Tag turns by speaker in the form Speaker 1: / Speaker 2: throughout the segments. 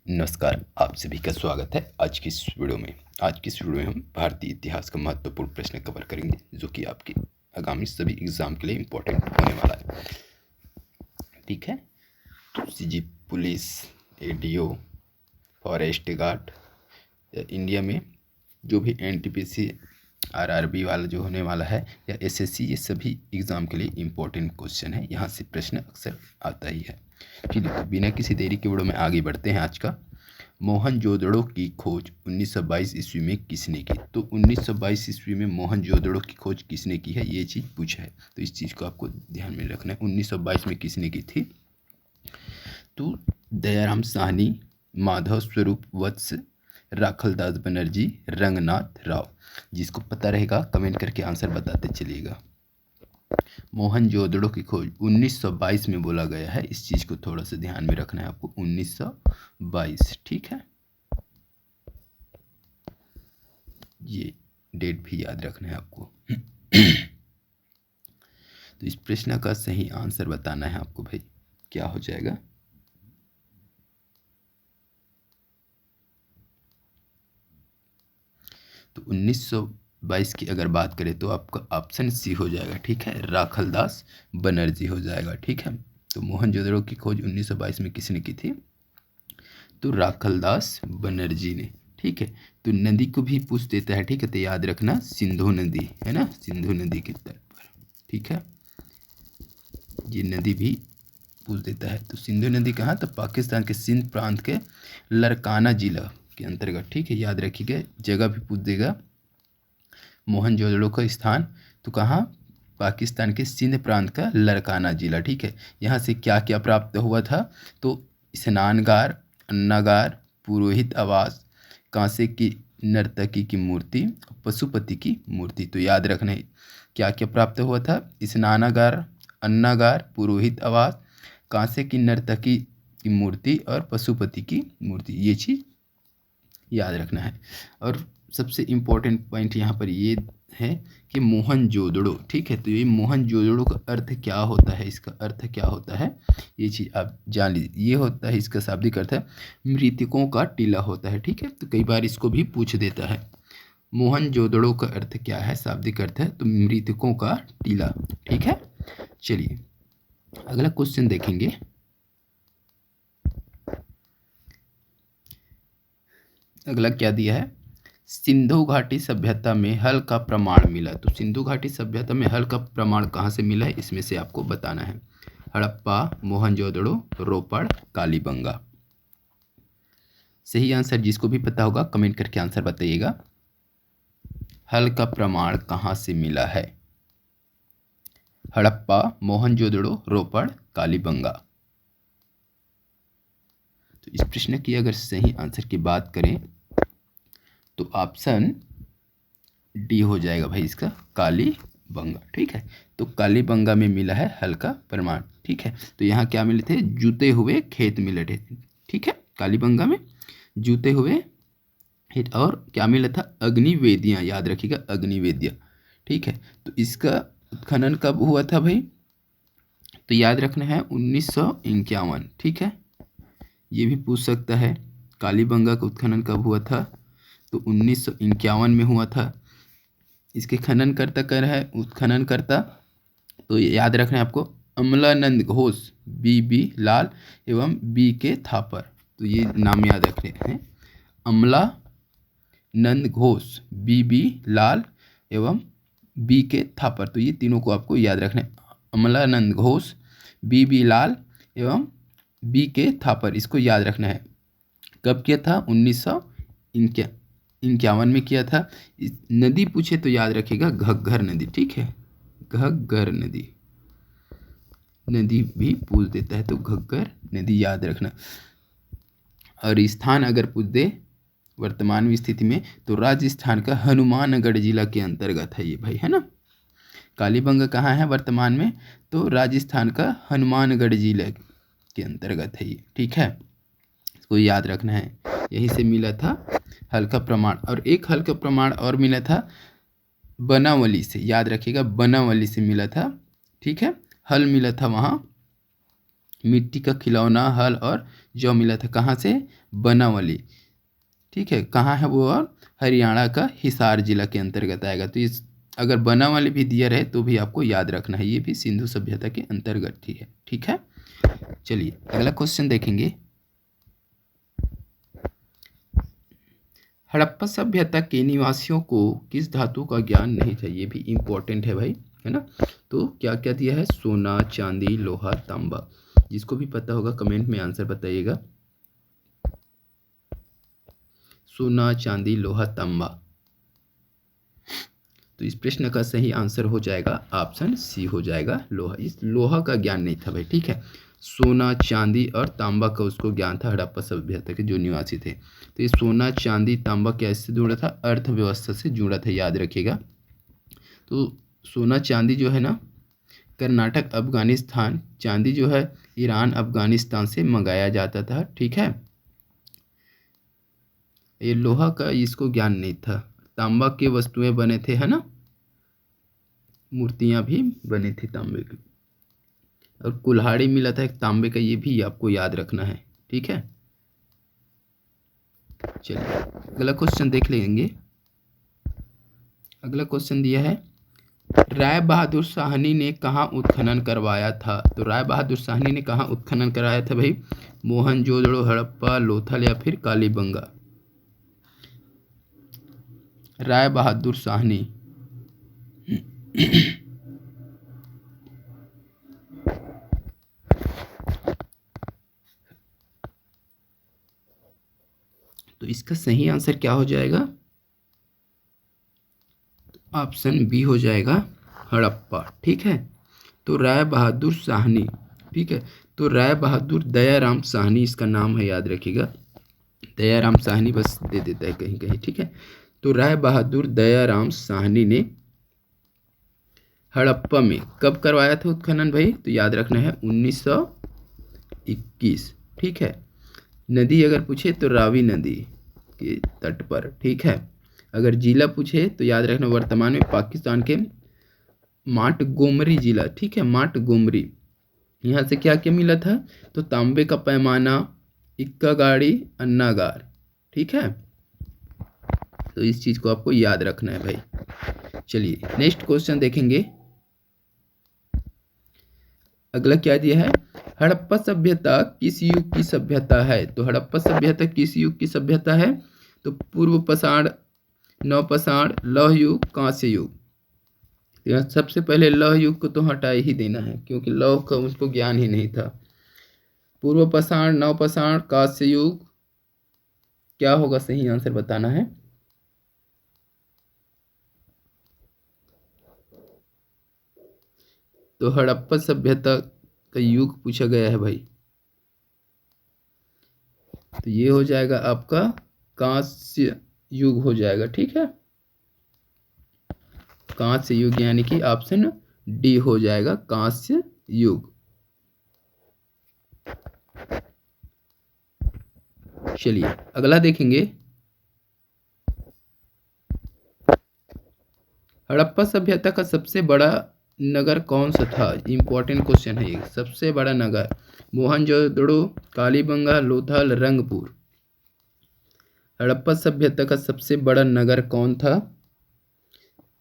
Speaker 1: नमस्कार, आप सभी का स्वागत है आज की इस वीडियो में। आज की इस वीडियो में हम भारतीय इतिहास का महत्वपूर्ण प्रश्न कवर करेंगे जो कि आपके आगामी सभी एग्जाम के लिए इम्पोर्टेंट होने वाला है। ठीक है, तो CG police, ADO, forest guard, India में जो भी एनटीपीसी, आरआरबी वाला जो होने वाला है या एसएससी, ये सभी एग्ज़ाम के लिए इम्पोर्टेंट क्वेश्चन है। यहाँ से प्रश्न अक्सर आता ही है। ठीक है, तो बिना किसी देरी के वीडियो में आगे बढ़ते हैं। आज का मोहनजोदड़ो की खोज 1922 ईस्वी में किसने की? तो 1922 ईस्वी में मोहनजोदड़ो की खोज किसने की है, ये चीज़ पूछा है, तो इस चीज़ को आपको ध्यान में रखना है। 1922 में किसने की थी? तो दयाराम साहनी, माधव स्वरूप वत्स, राखलदास बनर्जी, रंगनाथ राव। जिसको पता रहेगा कमेंट करके आंसर बताते चलिएगा। मोहनजोदड़ो की खोज 1922 में बोला गया है, इस चीज़ को थोड़ा सा ध्यान में रखना है आपको। 1922, ठीक है, ये डेट भी याद रखना है आपको। तो इस प्रश्न का सही आंसर बताना है आपको भाई, क्या हो जाएगा? तो 1922 की अगर बात करें तो आपका ऑप्शन सी हो जाएगा। ठीक है, राखलदास बनर्जी हो जाएगा। ठीक है, तो मोहनजोदड़ो की खोज 1922 में किसने की थी? तो राखलदास बनर्जी ने। ठीक है, तो नदी को भी पूछ देता है। ठीक है, तो याद रखना सिंधु नदी है ना, सिंधु नदी के तट पर। ठीक है, ये नदी भी पूछ देता है। तो सिंधु नदी कहाँ? तो पाकिस्तान के सिंध प्रांत के लरकाना जिला के अंतर्गत। ठीक है, याद रखिएगा, जगह भी पूछ देगा। मोहनजोदड़ो का स्थान तो कहाँ? पाकिस्तान के सिंध प्रांत का लरकाना जिला। ठीक है, यहाँ से क्या क्या प्राप्त हुआ था? तो स्नानगार, अन्नागार, पुरोहित आवास, कांसे की नर्तकी की मूर्ति, पशुपति की मूर्ति। तो याद रखना क्या क्या प्राप्त हुआ था? स्नानागार, अन्नागार, पुरोहित आवास, कांसे की नर्तकी की मूर्ति और पशुपति की मूर्ति। ये चीज़ याद रखना है। और सबसे इम्पोर्टेंट पॉइंट यहाँ पर ये है कि मोहनजोदड़ो। ठीक है, तो ये मोहनजोदड़ो का अर्थ क्या होता है, इसका अर्थ क्या होता है, ये चीज़ आप जान लीजिए। ये होता है, इसका शाब्दिक अर्थ है मृतकों का टीला होता है। ठीक है, तो कई बार इसको भी पूछ देता है। मोहनजोदड़ो का अर्थ क्या है, शाब्दिक अर्थ है तो मृतकों का टीला। ठीक है, चलिए अगला क्वेश्चन देखेंगे। अगला क्या दिया है? सिंधु घाटी सभ्यता में हल का प्रमाण मिला। तो सिंधु घाटी सभ्यता में हल का प्रमाण कहाँ से मिला है, इसमें से आपको बताना है। हड़प्पा, मोहनजोदड़ो, रोपड़, कालीबंगा। सही आंसर जिसको भी पता होगा कमेंट करके आंसर बताइएगा। हल का प्रमाण कहाँ से मिला है? हड़प्पा, मोहनजोदड़ो, रोपड़, कालीबंगा। तो इस प्रश्न की अगर सही आंसर की बात करें तो ऑप्शन डी हो जाएगा भाई इसका, कालीबंगा। ठीक है, तो कालीबंगा में मिला है हल का प्रमाण। ठीक है, तो यहाँ क्या मिले थे? जूते हुए खेत मिले थे। ठीक है, कालीबंगा में जूते हुए खेत, और क्या मिला था? अग्निवेदियाँ। याद रखिएगा, अग्निवेदियाँ। ठीक है, तो इसका उत्खनन कब हुआ था भाई? तो याद रखना है 1951। ठीक है, ये भी पूछ सकता है कालीबंगा का उत्खनन कब हुआ था? तो 1951 में हुआ था। इसके खननकर्ता कर है उत्खननकर्ता, तो याद रखना है आपको अमलानंद घोष, बी लाल एवं के थापर। तो ये नाम याद रखने हैं, अमलानंद घोष, बी लाल एवं के थापर। तो ये तीनों को आपको याद रखना है, अमलानंद घोष, बी लाल एवं के थापर। इसको याद रखना है। कब किया था? 1951 में किया था। नदी पूछे तो याद रखिएगा घग्गर नदी। ठीक है, घग्गर नदी, नदी भी पूछ देता है तो घग्गर नदी याद रखना। और स्थान अगर पूछ दे वर्तमान में स्थिति में तो राजस्थान का हनुमानगढ़ जिला के अंतर्गत है ये भाई, है ना। कालीबंगा कहाँ है वर्तमान में? तो राजस्थान का हनुमानगढ़ जिला के अंतर्गत है ये। ठीक है, इसको याद रखना है। यहीं से मिला था हल का प्रमाण। और एक हल का प्रमाण और मिला था बनावली से। याद रखिएगा, बनावली से मिला था। ठीक है, हल मिला था वहाँ मिट्टी का खिलौना, हल और जौ मिला था। कहाँ से? बनावली। ठीक है, कहाँ है वो? और हरियाणा का हिसार जिला के अंतर्गत आएगा। तो इस अगर बनावली भी दिया रहे तो भी आपको याद रखना है, ये भी सिंधु सभ्यता के अंतर्गत ही है। ठीक है, चलिए अगला क्वेश्चन देखेंगे। हड़प्पा सभ्यता के निवासियों को किस धातु का ज्ञान नहीं था? ये भी इम्पोर्टेंट है भाई, है ना। तो क्या क्या दिया है? सोना, चांदी, लोहा, तांबा। जिसको भी पता होगा कमेंट में आंसर बताइएगा। सोना, चांदी, लोहा, तांबा। तो इस प्रश्न का सही आंसर हो जाएगा ऑप्शन सी हो जाएगा, लोहा। इस लोहा का ज्ञान नहीं था भाई। ठीक है, सोना, चांदी और तांबा का उसको ज्ञान था, हड़प्पा सभ्यता के जो निवासी थे। तो ये सोना, चांदी, तांबा कैसे जुड़ा था? अर्थव्यवस्था से जुड़ा था, याद रखिएगा। तो सोना चांदी जो है ना, कर्नाटक, अफगानिस्तान, चांदी जो है ईरान, अफगानिस्तान से मंगाया जाता था। ठीक है, ये लोहा का इसको ज्ञान नहीं था। तांबा की वस्तुएं बने थे, है ना, मूर्तियां भी बनी थी तांबे की, और कुल्हाड़ी मिला था एक तांबे का, ये भी आपको याद रखना है। ठीक है, चलिए अगला क्वेश्चन देख लेंगे। अगला क्वेश्चन दिया है, राय बहादुर साहनी ने कहाँ उत्खनन करवाया था? तो राय बहादुर साहनी ने कहाँ उत्खनन कराया था भाई? मोहनजोदड़ो, हड़प्पा, लोथल या फिर कालीबंगा? राय बहादुर साहनी तो इसका सही आंसर क्या हो जाएगा? ऑप्शन बी हो जाएगा, हड़प्पा। ठीक है, तो राय बहादुर साहनी, ठीक है, तो राय बहादुर दयाराम साहनी इसका नाम है, याद रखिएगा। दयाराम साहनी बस दे देता है कहीं कहीं। ठीक है, तो राय बहादुर दयाराम साहनी ने हड़प्पा में कब करवाया था उत्खनन भाई? तो याद रखना है 1921। ठीक है, नदी अगर पूछे तो रावी नदी के तट पर। ठीक है, अगर जिला पूछे तो याद रखना वर्तमान में पाकिस्तान के माटगोमरी जिला। ठीक है, माटगोमरी। यहाँ से क्या क्या मिला था? तो तांबे का पैमाना, इक्का गाड़ी, अन्नागार। ठीक है, तो इस चीज़ को आपको याद रखना है भाई। चलिए नेक्स्ट क्वेश्चन देखेंगे। अगला क्या दिया है? हड़प्पा सभ्यता किस युग की सभ्यता है? तो हड़प्पा सभ्यता किस युग की सभ्यता है? तो पूर्व पाषाण, नवपाषाण, लौह युग, कांस्य युग। यहाँ सबसे पहले लौह युग को तो हटा ही देना है, क्योंकि लौह का उसको ज्ञान ही नहीं था। पूर्व पाषाण, नवपाषाण, कांस्य युग, क्या होगा सही आंसर बताना है। तो हड़प्पा सभ्यता का युग पूछा गया है भाई, तो ये हो जाएगा आपका कांस्य युग हो जाएगा। ठीक है, कांस्य युग यानी कि ऑप्शन डी हो जाएगा, कांस्य युग। चलिए अगला देखेंगे। हड़प्पा सभ्यता का सबसे बड़ा नगर कौन सा था? इंपॉर्टेंट क्वेश्चन है ये। सबसे बड़ा नगर मोहनजोदड़ो, कालीबंगा, लोथल, रंगपुर। हड़प्पा सभ्यता का सबसे बड़ा नगर कौन था?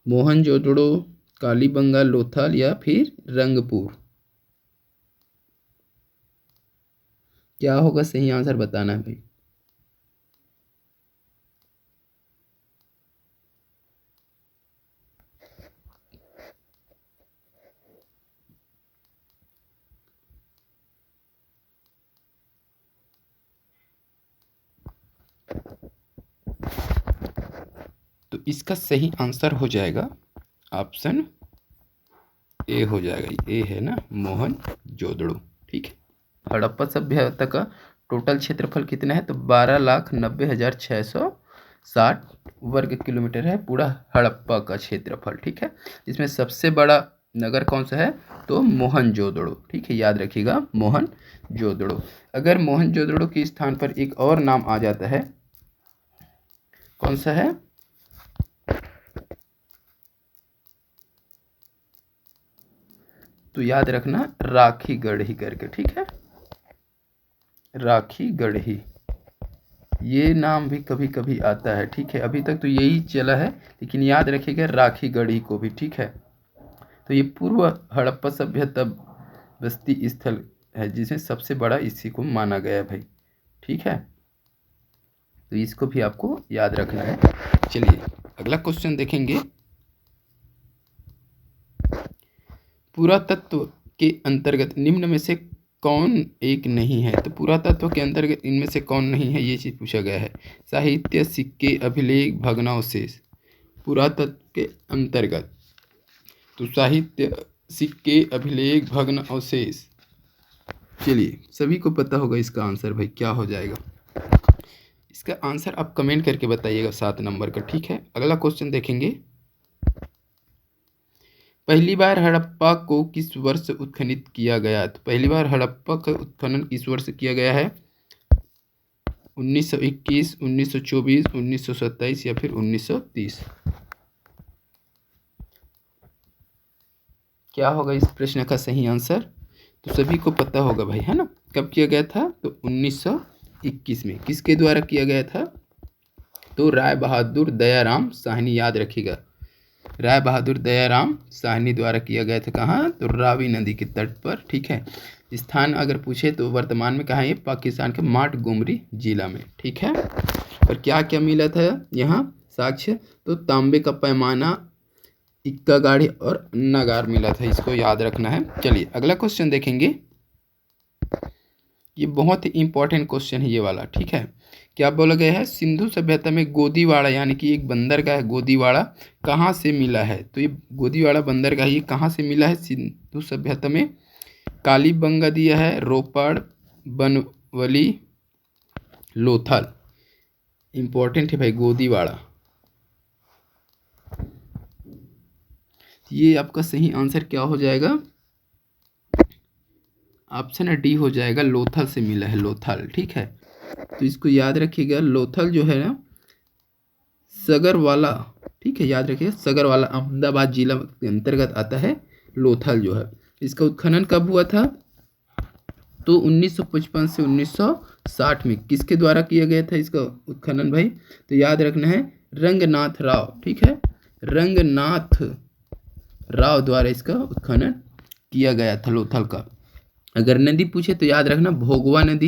Speaker 1: मोहनजोदड़ो, कालीबंगा, लोथल या फिर रंगपुर? क्या होगा सही आंसर बताना है भाई। तो इसका सही आंसर हो जाएगा ऑप्शन ए हो जाएगा। ए है ना, मोहनजोदड़ो। ठीक है, हड़प्पा सभ्यता का टोटल क्षेत्रफल कितना है? तो 12,90,660 वर्ग किलोमीटर है पूरा हड़प्पा का क्षेत्रफल। ठीक है, इसमें सबसे बड़ा नगर कौन सा है? तो मोहनजोदड़ो। ठीक है, याद रखिएगा मोहनजोदड़ो। अगर मोहनजोदड़ो के स्थान पर एक और नाम आ जाता है, कौन सा है? तो याद रखना राखीगढ़ ही करके। ठीक है, राखी गढ़ी, ये नाम भी कभी कभी आता है, ठीक है। अभी तक तो यही चला है, लेकिन याद रखिएगा राखी गढ़ी को भी, ठीक है। तो ये पूर्व हड़प्पा सभ्यता बस्ती स्थल है जिसमें सबसे बड़ा इसी को माना गया है भाई, ठीक है। तो इसको भी आपको याद रखना है। चलिए अगला क्वेश्चन देखेंगे। पुरातत्व के अंतर्गत निम्न में से कौन एक नहीं है? तो पुरातत्व के अंतर्गत इनमें से कौन नहीं है, ये चीज़ पूछा गया है। साहित्य, सिक्के, अभिलेख, भग्नावशेष। पुरातत्व के अंतर्गत तो साहित्य, सिक्के, अभिलेख, भग्नावशेष। चलिए सभी को पता होगा इसका आंसर भाई क्या हो जाएगा। इसका आंसर आप कमेंट करके बताइएगा 7 नंबर का, ठीक है। अगला क्वेश्चन देखेंगे। पहली बार हड़प्पा को किस वर्ष उत्खनन किया गया? तो पहली बार हड़प्पा का उत्खनन किस वर्ष किया गया है? 1921, 1924, 1927 या फिर 1930? क्या होगा इस प्रश्न का सही आंसर? तो सभी को पता होगा भाई, है ना। कब किया गया था? तो 1921 में। किसके द्वारा किया गया था? तो राय बहादुर दयाराम साहनी, याद रखिएगा, राय बहादुर दयाराम साहनी द्वारा किया गया था। कहाँ? तो रावी नदी के तट पर, ठीक है। स्थान अगर पूछे तो वर्तमान में कहाँ है? पाकिस्तान के माटगोमरी जिला में, ठीक है। और क्या क्या मिला था यहाँ साक्ष्य? तो तांबे का पैमाना, इक्का गाड़ी और नगार मिला था, इसको याद रखना है। चलिए अगला क्वेश्चन देखेंगे। ये बहुत ही इंपॉर्टेंट क्वेश्चन है ये वाला, ठीक है। क्या बोला गया है? सिंधु सभ्यता में गोदीवाड़ा यानी कि एक बंदरगाह है गोदीवाड़ा, कहाँ से मिला है? तो ये गोदीवाड़ा बंदरगाह ये कहाँ से मिला है सिंधु सभ्यता में? कालीबंगा दिया है, रोपड़, बनवली, लोथल। इंपॉर्टेंट है भाई गोदीवाड़ा। ये आपका सही आंसर क्या हो जाएगा? ऑप्शन डी हो जाएगा, लोथल से मिला है, लोथल, ठीक है। तो इसको याद रखिएगा, लोथल जो है ना सगरवाला, ठीक है, याद रखिएगा सगरवाला अहमदाबाद जिला के अंतर्गत आता है लोथल जो है। इसका उत्खनन कब हुआ था? तो 1955 से 1960 में। किसके द्वारा किया गया था इसका उत्खनन भाई? तो याद रखना है रंगनाथ राव, ठीक है, रंगनाथ राव द्वारा इसका उत्खनन किया गया था लोथल का। अगर नदी पूछे तो याद रखना भोगवा नदी,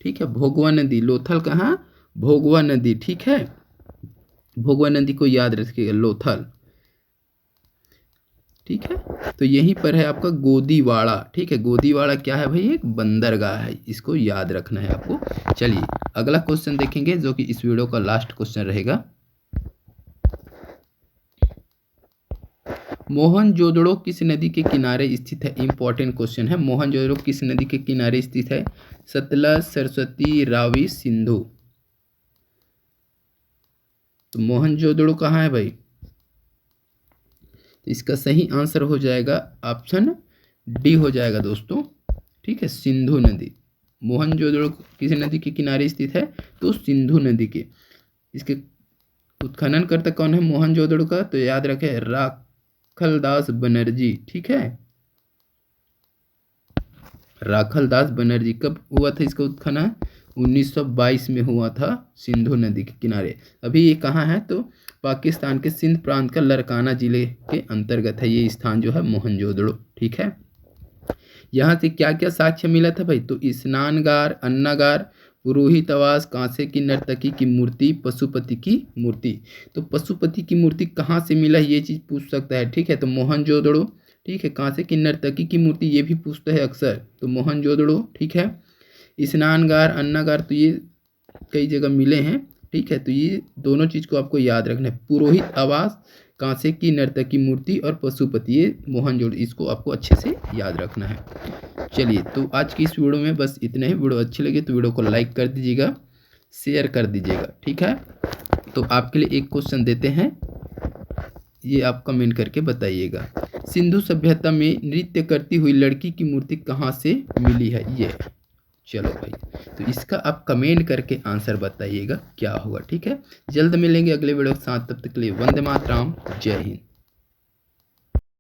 Speaker 1: ठीक है, भोगवा नदी। लोथल कहाँ? भोगवा नदी, ठीक है, भोगवा नदी को याद रखिएगा, लोथल, ठीक है। तो यहीं पर है आपका गोदीवाड़ा, ठीक है। गोदीवाड़ा क्या है भाई? एक बंदरगाह है, इसको याद रखना है आपको। चलिए अगला क्वेश्चन देखेंगे जो कि इस वीडियो का लास्ट क्वेश्चन रहेगा। मोहनजोदड़ो किस नदी के किनारे स्थित है? इंपॉर्टेंट क्वेश्चन है। मोहनजोदड़ो किस नदी के किनारे स्थित है? सतलज, सरस्वती, रावी, सिंधु। तो मोहनजोदड़ो कहाँ है भाई? तो इसका सही आंसर हो जाएगा ऑप्शन डी हो जाएगा दोस्तों, ठीक है, सिंधु नदी। मोहनजोदड़ो किस नदी के किनारे स्थित है? तो सिंधु नदी के। इसके उत्खनन करता कौन है मोहनजोदड़ो का? तो याद रखें राखलदास बनर्जी, ठीक है, राखलदास बनर्जी। कब हुआ था इसका उत्खनन? 1922 में हुआ था, सिंधु नदी के किनारे। अभी ये कहाँ है? तो पाकिस्तान के सिंध प्रांत का लरकाना जिले के अंतर्गत है ये स्थान जो है मोहनजोदड़ो, ठीक है। यहाँ से क्या क्या साक्ष्य मिला था भाई? तो स्नानगार, अन्नागार, पुरोहित आवास, कांसे की नर्तकी की मूर्ति, पशुपति की मूर्ति। तो पशुपति की मूर्ति कहाँ से मिला ये चीज़ पूछ सकता है, ठीक है। तो मोहनजोदड़ो, ठीक है। कांसे की नर्तकी की मूर्ति ये भी पूछता है अक्सर, तो मोहनजोदड़ो, ठीक है। स्नानगार, अन्नागार तो ये कई जगह मिले हैं, ठीक है। तो ये दोनों चीज़ को आपको याद रखना है, पुरोहित आवास, कांसे की नर्तकी मूर्ति और पशुपति, ये मोहनजोदड़ो, इसको आपको अच्छे से याद रखना है। चलिए तो आज की इस वीडियो में बस इतना ही। वीडियो अच्छी लगी तो वीडियो को लाइक कर दीजिएगा, शेयर कर दीजिएगा, ठीक है। तो आपके लिए एक क्वेश्चन देते हैं, ये आप कमेंट करके बताइएगा। सिंधु सभ्यता में नृत्य करती हुई लड़की की मूर्ति कहाँ से मिली है? ये चलो भाई, तो इसका आप कमेंट करके आंसर बताइएगा क्या होगा, ठीक है। जल्द मिलेंगे अगले वीडियो के साथ, तब तक के लिए वंदे मातरम, जय हिंद।